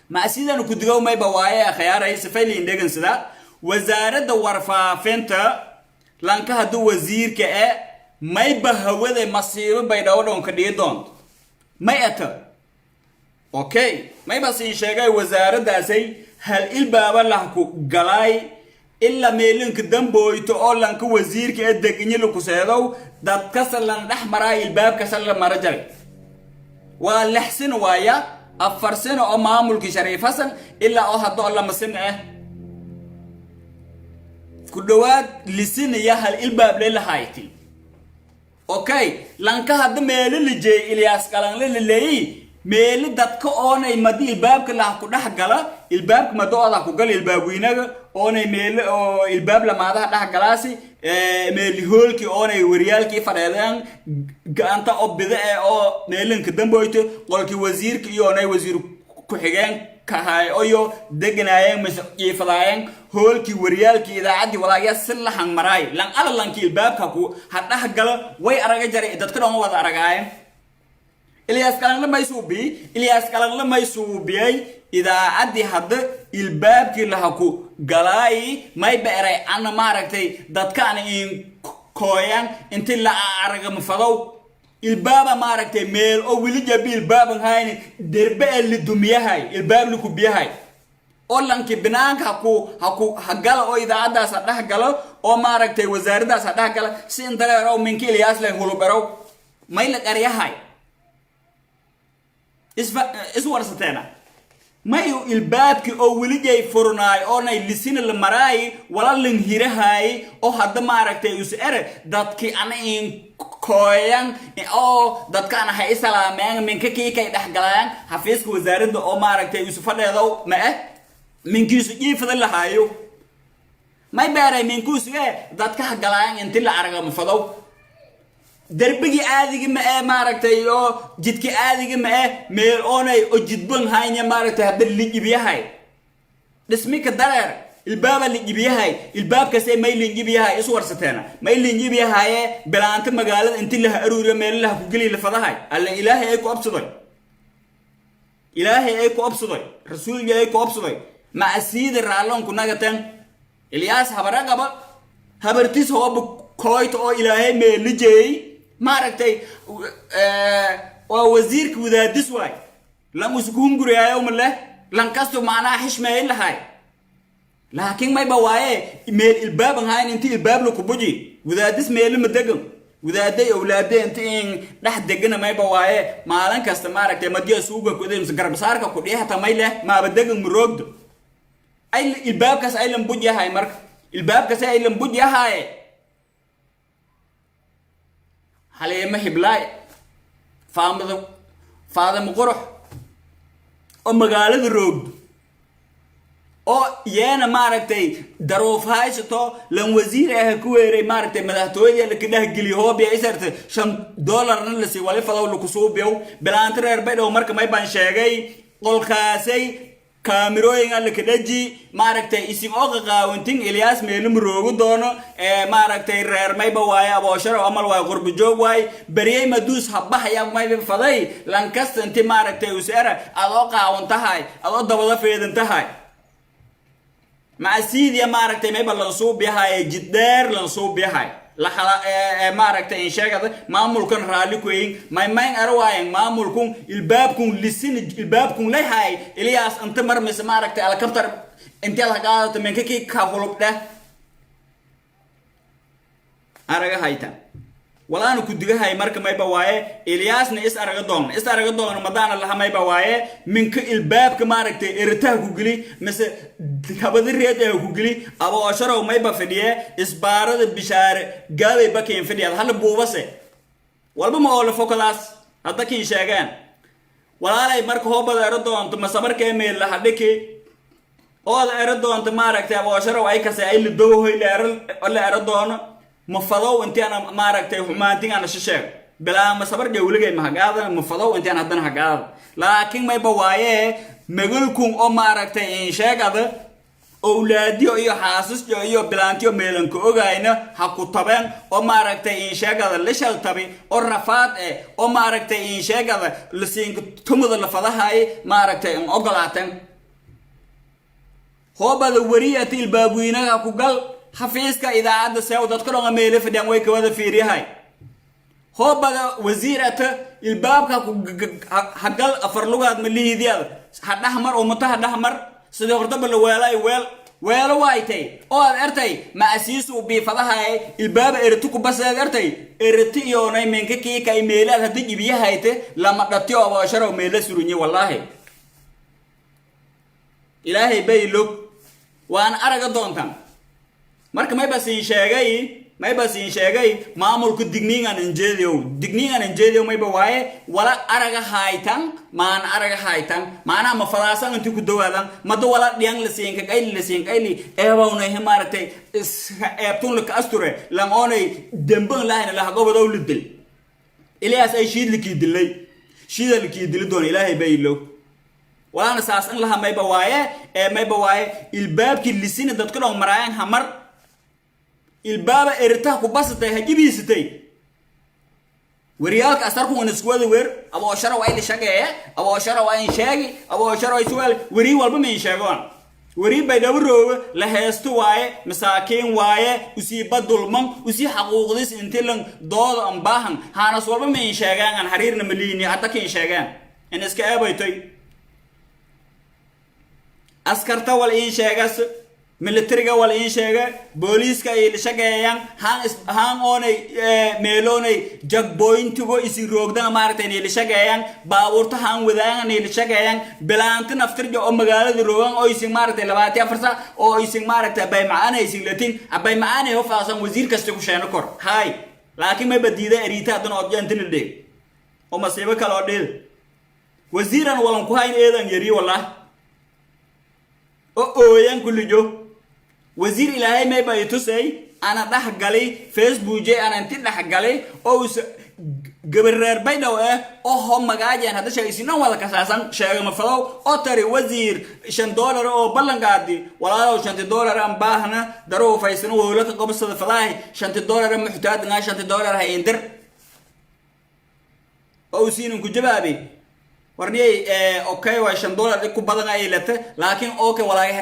معسية أنا كديو ما يبوايا خيار رئيس فيلي إنديجن سدا وزارة ورفا فينتا لانك هدو وزير كأ ما يبهوذ مصير بيداودون كديدون ما يأتى أوكي ما يبصين شيء وزارة داسي هل الباب لهكو جلاي إلا ميلين كدم بويتو أول لانك وزير كأدقني لو كسيدو ده كسر لان رحمراي الباب كسر لما رجل والحسن ويا أفرسن أو معمول كشريف حسن إلا أو هدو الله مسن كدوات لسن يا هل الباب ليلا هايتي okay lanka hadda meel la jeey Ilyas qalan la leeyay meel dadka oonay madi ilbaabka la ku dhax gala ilbaabka madooda ku gal ilbaab weynaga oonay meel oo ilbaab la maadaha dhax galaasi meel hoolki oonay wariyalki fadheedan gaanta obida oo meelanka damboyto qolki wasiirka iyo oonay wasiir ku xigeen kahay oyo deganaayeen mas'uuliyadaayeen hoolki wariyalki idaacadi walaaya silahan maray lan ala lanki ilbaabka ku hadhax gala way araga jaray dadka dhan wada aragaayeen Ilyas qalan lama isuubiyay idaacadi hadda ilbaabki la ku galay may beeray ana maaragtay dadka aan in kooyan inta la araga mafadow ilbaaba maaragtay meel oo wili jabil baaban hayni derbe li dumiyahay ilbaab li ku biyahay oo lanki binaanka hagala oo idaacadaas dhax galo oo maaragtay wasaaradaas dhax gala si inta minki Ilyas la hulubaro may la qaryahay iswarsateena mayu ilbaabki oo wili jay furnaay oo nay lisina la maray wala lan hirahay oo hadda maaragtay us dadki ana in kooyan oo dadka ana hay salaameen minka kay dhax galaan xafiiska wasaaradda oo maaragtay us fadheedo ma minkiisu jiifada lahayo may baaray minkuusiga dadka galaan inta la araga mafadow دربي عادي ما ماركتي أو جدك عادي ما ميل أوني أو جدبن هاي ماركتي هذا اللي جبيه هاي اسمك الدرر الباب اللي جبيه هاي الباب كسي ما اللي جبيه هاي إسوار ستانا ما اللي جبيه هاي بلا أنت مقالة أنت اللي هأرور ميل لها كقولي لفظ هاي الله إلهي أيكو أبصدي إلهي أيكو أبصدي رسول أيكو أبصدي مع السيد الرعلون كنا قتن إلياس هبرق قبل هبرتيس هو بكويت أو إلهي ميل جاي ماركتي ووزيرك وذا دسواي لم يسكون قرية يوم الله لن كستو معناها حشمة إلا هاي لكن ما يبواي ميل الباب هاي انتي الباب لكو بجي وذا دس ميل مدقم وذا دي أولادي انتي نح دقنا ما يبواي ما لن كست ماركتي مديا سوقك وذا مسقرب سارك وكوديها تميله ما بدقم مروقد أي الباب كاس أي لم بجي هاي مرك الباب كاس أي لم بجي هاي هل ما هبلاي فاضل مقرح أو مقالة الروب أو يانا ماركتي دروف هاي ستو لن وزير كويري ماركتي مدهتوية لكنه قلي هو بيسرت $5 نلسي ولي فضاو لكسوب يو بلانتر اربيد ومارك ما يبان شاقي قول خاسي كاميروين اللي كدجي ماركتي اسم اوغا وانتين إلياس ميلم روغو دونو ماركتي رير ماي بوايا بوشر وعمل واي غرب جوغ واي بريي مدوس حبها يا ماي بفضاي لانكست انتي ماركتي وسيرا الوقع وانتهاي الوقع دبضا فيد انتهاي مع سيد يا ماركتي ماي بلنصوب بيهاي جدير لنصوب بيهاي لحلا ماركتي إنشاء ما ملكن رالكوين ما أرواين ما ملكن البابكم لسين البابكم ليه هاي إلياس أنت مرمس ماركتي على كفتر أنت على قاعدة من كي كهولب ده أرجع هايتا ولا أنا كنت جاي مارك ما يبواي إلياس نيس أرجع دون رمضان الله ما يبواي من الباب كماركتي إرتاه جوجلي مثل كبدي ريته جوجلي أبو أشرة وما يبى فديه إسبارة بشار قال يبى كين فديه هذا بوفسه ولا بما أول فوكلاس هذا كين شاعن ولا لا مارك هو بدأ يردون أنت مسافر كميل لحدك أول يردون أنت ماركتي أبو أشرة وأي كسي أي اللي دوه اللي يردون مفضو انت انا ماركتي حمانتين انا شيشيك بلا ما صبر جولغي ما هغادا مفضو انت انا هدنا هغادا لكن ما يبوايه مغلكم او ماركتي ان شيغادا اولاديو iyo xaasisyo iyo bilaantiyo meelanka ogaayna ha ku tabeen oo maaragtay in sheegada la shal tabi oo rafaad oo maaragtay in sheegada la siin tumada la fadahay maaragtay in ogolaateen hoobada wariyati ilbaabuinaga ku gal حفيزك إذا عاد سعودات كلهم ميل في دم ويك وهذا في ريهاي هو بدأ وزيرته الباب حقل أفرلوجات من اللي هذي حد أحمر ومتى حد أحمر صدق رتب الولاي ويل وايتي أو أرتي ما أسيس وبيفضها الباب إرتوك بس أرتي إرتي يوناي منك كي كاي ميلات هتيجي بيها هيته لما تطيع واشرة وميل سرني والله إلهي بيلوك وأنا أرجع دونتم marka may bas sheegay may bas in sheegay maamulku digniingan injeediyo may ba waaye wala araga haytan maan araga haytan maana ma falaasan intii ku dawaadan mado wala dhiyang la siin qayli eebawna he maartay eebtun la kasture lan onay demban lahayn la gobodo lidil ilaas ay shiid likii dilay doon ilaahay baylo walaana saasan laha may ba waaye ilbaabki lisina dadku dhow maraayan hamar ilbaaba eritaha ku basatay hajibiisatay wariyaalka asarku wana iskuwada weer aboo shara waa ili shageeye aboo shara waa in sheegi aboo shara waa isuwaal wari walba ma in sheegoon wari bay dhabarooga la heesto waaye masaakiin waaye usii badulman usii xaquuqdis intii lan dooda an baahan haanas walba ma in sheegaan aan xariirna maliini hadda ka in sheegaan in iska eebaytoy askarta wal in sheegas militariga wal in sheega booliiska ay shaqeeyaan haan oonay meeloonay jagbointigo isi roogdan maartay inay shaqeeyaan baabuurta haan wadaan inay shaqeeyaan bilaanta naftirjo oo magaalada roogan oo isin maartay 24 oo isin maartay bay maana isin latin abay maana oo faasan wasiir kasta ku sheeno kor hay laakiin ma badiida eriita hadan oo jantin dhig oo masiibo kale oo dhil wasiiran walan ku hayn eedan yari wallahi oo yan kullijo wasiir ilaahay may bay tusay ana dhaxgalay Facebook ana inta dhaxgalay oo gabareer baydaw oo magaajeen hada shaqaysiin wada ka saasan sheega ma falow oo tari wasiir $5 oo ballanqaadi walaalo $5 aan baahna daroo faysan oo la ka qabsada falaahi $5 muxtaad nga $5 hay indir oo siin ku jabaabi warniyay okay waa $5 ku badan ay leeyahay laakiin okay walaahi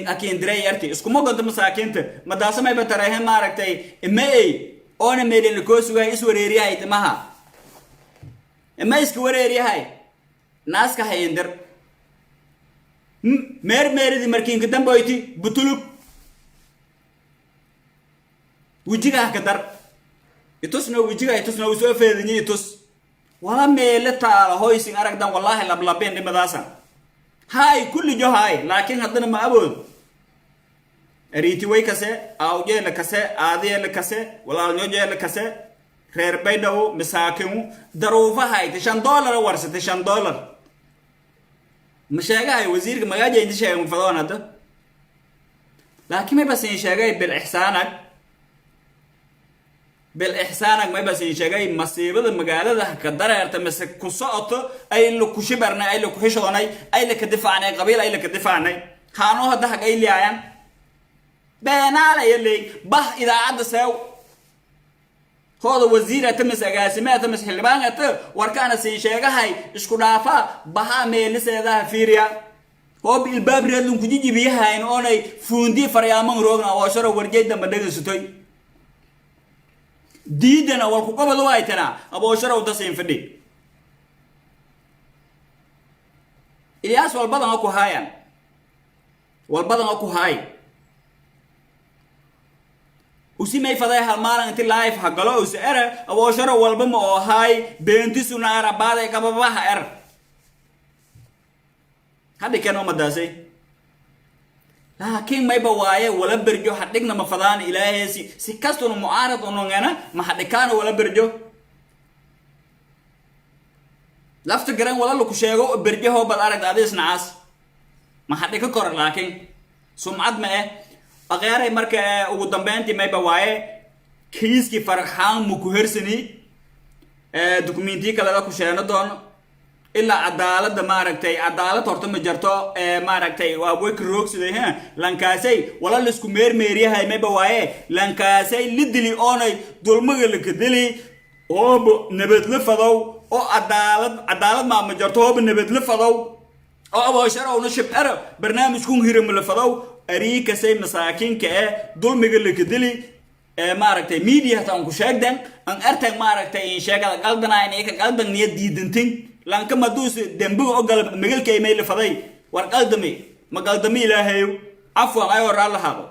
hakiin diray yarti isku ma go'do masaakiinta madaasmay batarahay maaragtay imay oona meelin ko sugay is wareeriyahay timaha imay isku wareeriyahay naaska hayindir meeridi markiin ka damboyti butulub wujiga ka dar itusno soo feedini itus wala meele taala hoysin aragdan wallahi lablabeen dhimadaasa hay kulli johay laakiin hadana ma abood ariiti way kase awje la kase aadiye la kase walaal ñoje la kase reer baydaw misaakimu daruufa hay $5 warsate $5 mashaagahay wasiirka magaaja inta sheegay ma fadon hada laakiin ma basin sheegay bil ihsaanak ma basin sheegay masiibada magaalada ka dareerta mas ku socoto ay la ku shibarnay ay la ku xishoonay ay la ka difaacnay qabiil ay la ka difaacnay haano hada xaq ay leeyaan beenaala yelay bah idaacada saw hooda wasiira tamis agaasimaha tamis xildhibaanka warkaana siin sheegahay isku dhaafa baha meeliseeda fiiriya oo bil baabreedun ku jijibiyahayn oonay fuundi faryaamon roogna oo sharo warjeeda madhagasutay diidana wal ku qabado ay tana abo sharo dasin fadhi Ilyas wal badan ku haayan usimay faday hal maalan inta live ha galo us era abo sharo walba ma oo hay beentisu naara baaday ka babaha hadi kano madaasay laakiin may bawaaye wala berjo hadigna ma fadaan ilaahay si kasto mu'arad oo ngana ma hadikaana wala berjo lafta garan wala lu ku sheego berjo bal arag adeesnaas ma hadika kor laakiin sumcad ma aqyaaray marka ugu dambeyntii may bawaaye kiiski farxaan mu ku hersani dokumenti kala ku sheeno doon illa cadaalada maaragtay cadaalad horta ma jarto maaragtay waa way roogsiday lankaasay wala la isku meermeeriyahay may bawaaye lankaasay lidili oonay dulmaga la kadili oo nabad la fadow oo cadaalad ma jarto oo nabad la fadow oo abasharo oo shibara barnaamijku hiram la fadow ariika say masaakiinka dulmiga la kadili maaragtay media tan ku sheegdan an artay maaragtay in sheegada qaldana inay ka qaldan niyad diidantin lanka maduus dembiga oo gal magalka email faday war qaldami ma qaldami ilaahay afwan ay war Allah hado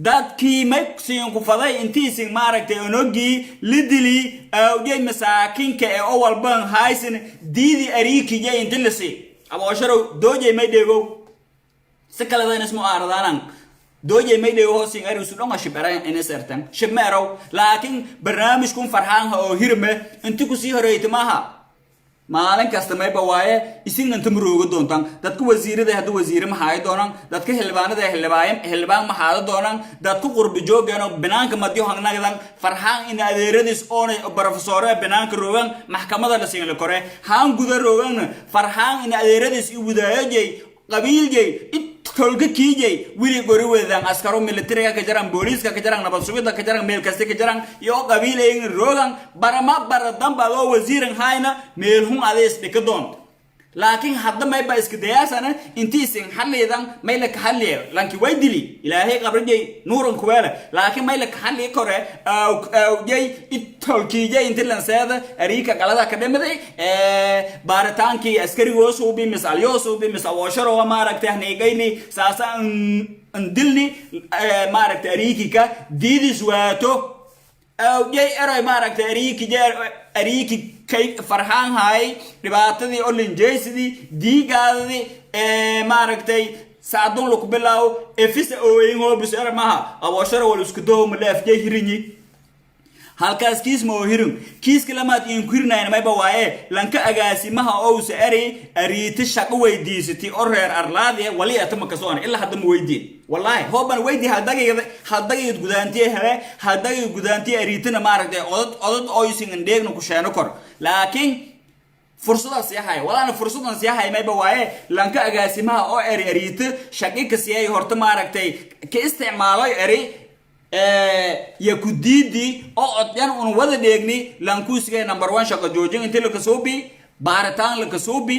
dadkii may siin ku faday intiisin maaragtay onogi lidili awjay masaakiinka oo walban haysan diidi ariikiye intilisi abo sharo doojay may deego sakaladan ismu aradaan دوجي ميدي هوسين أري سودان شبران إن سرتم شمرو لكن برنامجكم فرحان أو هرمة أنتوا كسيه رأيت معها maalin kasta may bawaaye isigna inta muruuga doontaan dadku wasiirada hadu wasiir ma haay doonaan dadka xilbaanada xilbaan ma haada doonaan dadku qurbi joogano banaanka madiyo hangnagadan farxaan in adeeradis oonay professor banaanka roogan maxkamada la siin la kore haan guda roogan farxaan in adeeradis i wadaayay qabiilgay tolka kiijay wili gori weedan askaro militariga ka jaran booliska ka jaran nabad sugida ka jaran meel kasta ka jaran iyo qabiileyn roogan barama baradan ba loo wasiiran hayna meel hun adees dhikadon laakiin hadda may ba iska dayaasana intii sin xallidan may la xalliyo lanki way dili ilaahay qabriyay nuuran kuwala laakiin may la xalliyo kore jay tolkiijay intii lan seeda ariika qalada ka dhamaday baaritaanki askari soo bi misal yo soo bi misal washaro ma aragtay hanigayni saasa andilni ma aragtay ariikika diidis waato jay eray ma aragtay ariiki kay farxaan hay dhibaatadii oo linjaysidii diigaadii ma aragtay saadun lu ku bilaaw efisa oo in hoo bisar maaha awasharo wal isku doow ma laafjay hirinyi halkaas kiis ma oo hirin kiis kalamaad in kurinayna may bawaaye lanka agaasimaha oo saari ariiti shaqo weydiisati oo reer arlaade wali atama ka soon illa hadda ma weydiin wallahi hooban weydii hadagayad gudaantii ariitina ma aragtay odad oo isin dheegna ku sheeno kor laakiin fursadaas yahay walaana fursadan yahay may bawaaye lanka agaasimaha oo ariiti shaqo ka siiyay horta ma aragtay ka isticmaalo ya kudidi oo odyan un wada dheegni lankuusiga number 1 shaqo joojin inta la kasoobi baaritaan la kasoobi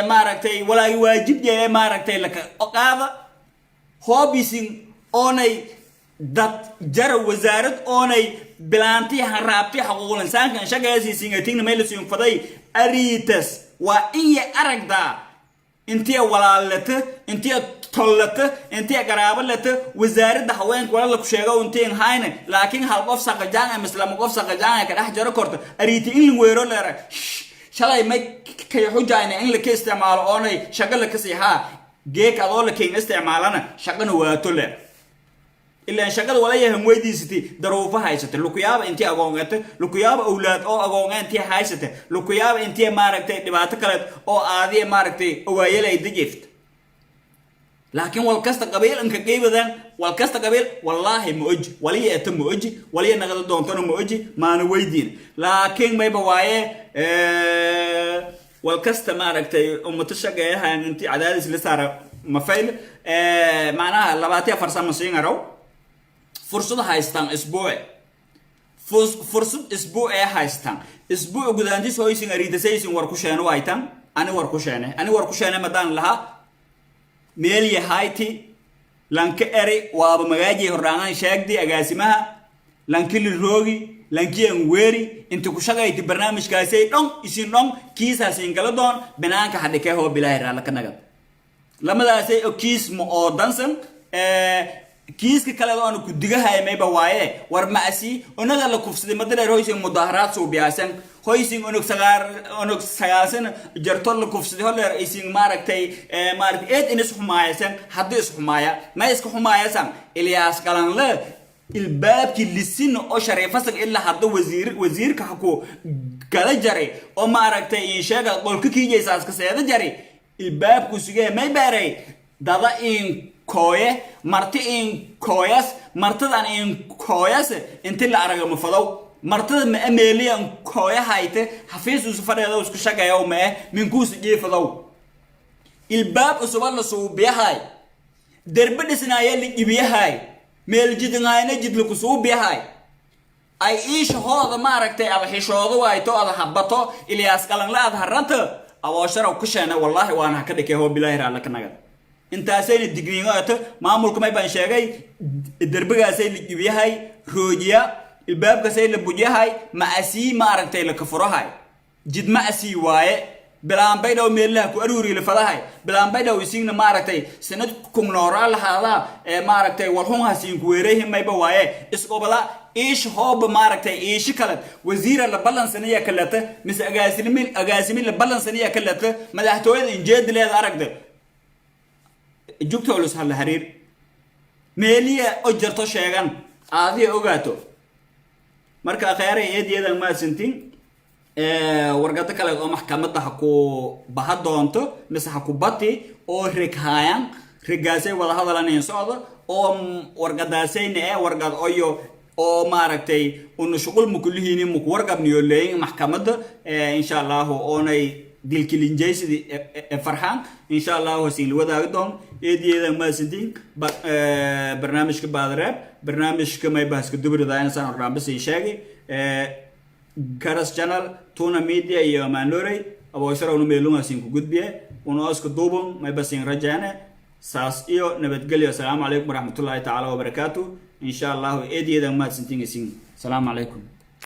ma aragtay walaagi waajib yahay ma aragtay la qaada hobbisin oonay dad jara wasaarad oonay bilaanti haraabti xuquuqul insaanka shaqaysiisin atiin meel siin faday ariitas waa in aragda intii walaalata intii tollata intii qaraabalata wasaaradda haweenka wala ku sheego intii hayna laakiin hal qof saqajaan ama islaam qof saqajaan ka dhex jaro korto ariiti in weero leera shalay may kay xujayna in la ka isticmaalo oonay shaqo la ka siiha geek adoo la keen isticmaalana shaqana waa tolle إلا شغل ولا يهم ويدي ستي دروفة هايسته لكياب أنتي أقومته لكياب أولاد أو أقوم أنتي هايسته لكياب أنتي ماركتي دبعت كلت أو عادية ماركتي أو يلا يدجفت لكن والكست قبيل إنك جيب ذن والكست قبيل والله مؤج ولي يتم مؤج ولي نقدر دونتنا مؤج ما نويدين لكن ما يبوايه والكست ماركتي ومتشجع هاي أنتي عدالة لسارة مفعول معناها لبعتها فرصة مسيين أرو فرصة هايستان أسبوع فرصة أسبوع هايستان أسبوع قدامي سوي سيناريو سيسين وركوشانة وايتان أنا وركوشانة مدان لها ميلي هايتي لانك أري وابا مغاجي هرانان شاكدي أغاسمها لانك الروغي لانك ينويري انتو كشاقا يتي برنامج كاسي دون يسين دون كيسا سينكالا دون بنانك حدكي هو بلاهي رالك نغد لما دا سي كيس مو دانسن كيس كلا دون كدغا هاي ميبا وايه ور ماسي اونغا لا كوفسدي مدل رويس مظاهرات سو بياسن هويسين اونغ سغاسن جرتول لا كوفسدي هول رئيسين ماركتي ماركت انس حمايسن حديث حمايا ما اسك حمايسن الياس كلان لا الباب كي لسين او شريفسك الا حد وزير كحكو كلا جري او ماركتي ان شيغا قولك كيجيساس كسيده جري الباب كوسيغه ما باري دادا ان كويه مرتي ان كوياس مرتدان ان كوياس انت لا ارغ مفدو مرتد ما اميليان كويه هايته حفيز وسفريده اسكو شغايو ما من كوس جيفدو الباب سوبر سو بيهاي دربدسنا يلي بيهاي ميل جدناينا جدلكو سو بيهاي اي ايش هذا ما ركتي ابا حيشودو وايتو ابا حبطو الياس قلن لا ظهرته او شرو كشانه والله وانا كدكه هو بالله رالك نغد intaasay digriingato maamulku may baan sheegay darbigaasay la jibiyahay roojiya ilbaabkaasay la bujiyahay ma asii ma aragtay la kafurahay jid ma asii waaye bilaan baydaw meelaha ku aruuri la fadahay bilaan baydaw isiigna ma aragtay sanad kumnoora la hada ma aragtay walhun hasiin ku weereeyay mayba waaye isqobada iish hoob ma aragtay iish kala wasiira la balansanaya kalata mis agaasimin la balansanaya kalata madaxtooyada injeed leed aragtay جوكتولس هلا هرير meeliya oo jarto sheegan aadi ogaato marka khayray eediyada ma sintin warqado kale oo maxkamadda ha ku baha doonto mise ha ku bati oo righayaan rigaasay wada hadalaneen socdo oo warqadaasayna warqad oyo oo maaragtay unu shuqul mukullihiin muku warqabniyo leeyin maxkamadda insha Allah oonay dilkilinjaysidii farxaan insha Allah wasiin wadaag doon eediyada ma sintin barnaamijka baadreeb barnaamijka may baaska dubrida insan raabisi sheegay Karas channel tuna media iyo maandoray abo isra unu meelunga sin ku gudbiye unu asku duubun may basin rajana saas iyo nabadgelyo assalamu alaykum warahmatullahi ta'ala wa barakatuh insha Allah eediyada ma sintin salaam alaykum